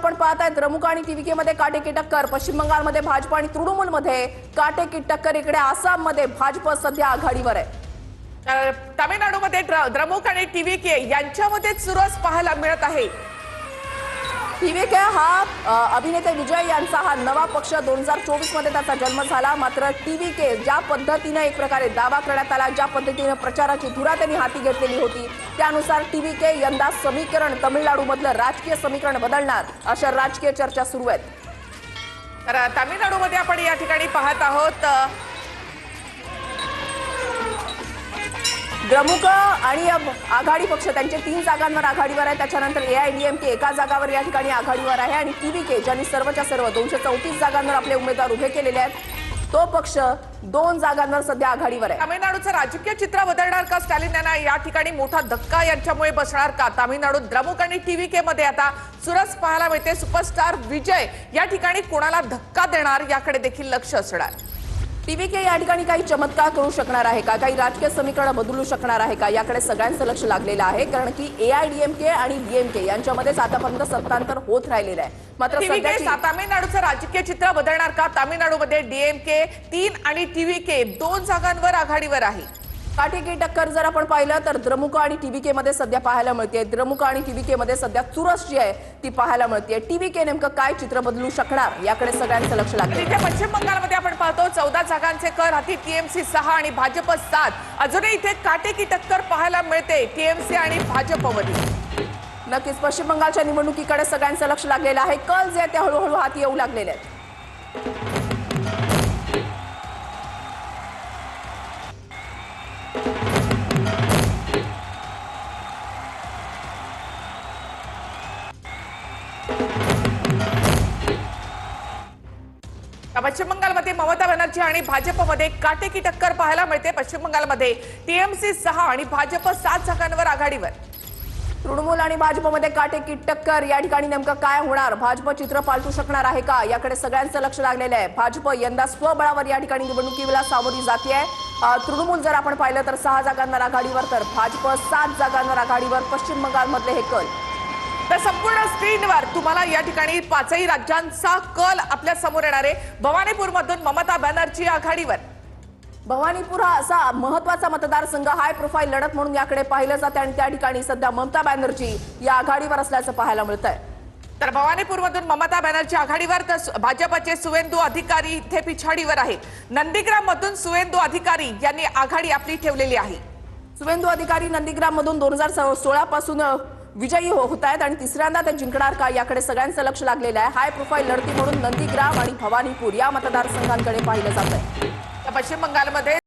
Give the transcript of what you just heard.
आपण पाहताय द्रमुक आणि टीव्हीके मध्ये काटेकी टक्कर। पश्चिम बंगालमध्ये भाजप आणि तृणमूलमध्ये काटेकी टक्कर। इकडे आसाममध्ये भाजप सध्या आघाडीवर आहे। तामिळनाडूमध्ये द्रमुक आणि टीव्हीके यांच्यामध्ये चुरस पाहायला मिळत आहे। टीव्हीके हा अभिनेते विजय यांचा हा नवा पक्ष 2024 मध्ये त्याचा जन्म झाला। मात्र टीव्हीके ज्या पद्धतीने एक प्रकारे दावा करण्यात आला, ज्या पद्धतीने प्रचाराची धुरा त्यांनी हाती घेतलेली होती, त्यानुसार टीव्हीके यंदा समीकरण तमिळनाडूमधलं राजकीय समीकरण बदलणार अशा राजकीय चर्चा सुरू आहेत। तर तामिळनाडूमध्ये आपण या ठिकाणी पाहत आहोत द्रमुक आणि आघाडी पक्ष त्यांचे 3 जागांवर आघाडीवर आहे। त्याच्यानंतर एआयडीएमके एका जागावर या ठिकाणी आघाडीवर आहे आणि टीव्हीके ज्यांनी सर्वच्या सर्व 234 जागांवर आपले उमेदवार उभे केलेले आहेत, तो पक्ष 2 जागांवर सध्या आघाडीवर आहे। तामिळनाडूचं राजकीय चित्र बदलणार का? स्टॅलिन यांना या ठिकाणी मोठा धक्का यांच्यामुळे बसणार का? तामिळनाडूत द्रमुक आणि टीव्हीके मध्ये आता चुरस पाहायला मिळते। सुपरस्टार विजय या ठिकाणी कोणाला धक्का देणार याकडे देखील लक्ष असणार। टीव्हीके या ठिकाणी काही चमत्कार करू शकणार आहे का? काही राजकीय समीकरण बदलू शकणार आहे का? याकडे सगळ्यांचं लक्ष लागलेलं आहे, कारण की एआयडीएमके आणि डीएमके यांच्यामध्येच आतापर्यंत सत्तांतर होत राहिलेलं आहे। मात्र तामिळनाडूचं राजकीय चित्र बदलणार का? तामिळनाडूमध्ये डीएमके 3 आणि टीव्हीके 2 जागांवर आघाडीवर आहे। काटेकी टक्कर जर आपण पाहिलं तर द्रमुक आणि टीव्हीके मध्ये सध्या पाहायला मिळते। द्रमुक आणि टीव्हीके मध्ये सध्या चुरस जी आहे ती पाहायला मिळते। टीव्हीके नेमकं काय चित्र बदलू शकणार याकडे सगळ्यांचं लक्ष लागलं। इथे पश्चिम बंगालमध्ये आपण पाहतो 14 जागांचे कर हाती, टीएमसी 6 आणि भाजप 7। अजूनही इथे काटेकी टक्कर पाहायला मिळते टीएमसी आणि भाजपमध्ये। नक्कीच पश्चिम बंगालच्या निवडणुकीकडे सगळ्यांचं लक्ष लागलेलं आहे। कल जे ते हळूहळू हाती येऊ लागलेले आहेत। पश्चिम बंगालमध्ये ममता बॅनर्जी आणि भाजपमध्ये काटेकी टक्कर पाहायला मिळते। पश्चिम बंगालमध्ये टीएमसी 6 आणि भाजप 7 जागांवर आघाडीवर। तृणमूल आणि भाजपमध्ये काटेकी टक्कर। या ठिकाणी नेमकं काय होणार? भाजप चित्र पालटू शकणार आहे का? याकडे सगळ्यांचं लक्ष लागलेलं आहे। भाजप यंदा स्वबळावर या ठिकाणी निवडणुकीला सामोरी जाते आहे। तृणमूल जर आपण पाहिलं तर 6 जागांवर आघाडीवर, तर भाजप 7 जागांवर आघाडीवर। पश्चिम बंगालमधले हे कल तर संपूर्ण स्क्रीनवर तुम्हाला या ठिकाणी 5ही राज्यांचा कल आपल्या समोर येणार आहे। भवानीपूरमधून ममता बॅनर्जी आघाडीवर। भवानीपूर हा असा महत्वाचा मतदारसंघ, हाय प्रोफाईल लढत म्हणून याकडे पाहिलं जाते आणि त्या ठिकाणी सध्या ममता बॅनर्जी या आघाडीवर असल्याचं पाहायला मिळतंय। तर भवानीपूरमधून ममता बॅनर्जी आघाडीवर, तर भाजपचे सुवेंदू अधिकारी इथे पिछाडीवर आहेत। नंदीग्राममधून सुवेंदू अधिकारी यांनी आघाडी आपली ठेवलेली आहे। सुवेंदू अधिकारी नंदीग्राममधून 2016 पासून विजयी होत आहेत आणि तिसऱ्यांदा ते जिंकणार का याकडे सगळ्यांचं लक्ष लागलेलं आहे। हाय प्रोफाईल लढती म्हणून नंदीग्राम आणि भवानीपूर या मतदारसंघांकडे पाहिलं जात आहे। पश्चिम बंगालमध्ये